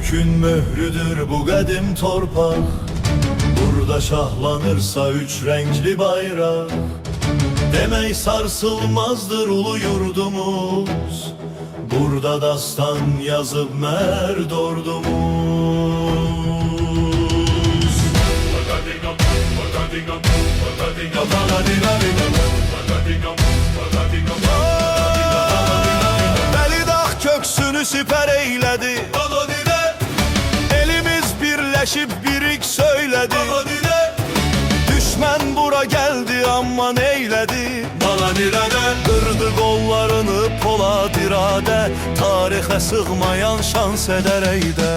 Türk'ün möhrüdür bu qədim torpaq. Burada şahlanırsa üç renkli bayrak. Demək sarsılmazdır ulu yurdumuz. Burada dastan yazıb mərd ordumuz. Bəlidağ köksünü sipər eylədi. Elimiz birləşib birik söylədi. Düşmən bura gəldi amma neylədi? Qırdı qollarını polad iradə, tarixə sığmayan şans edər eydə.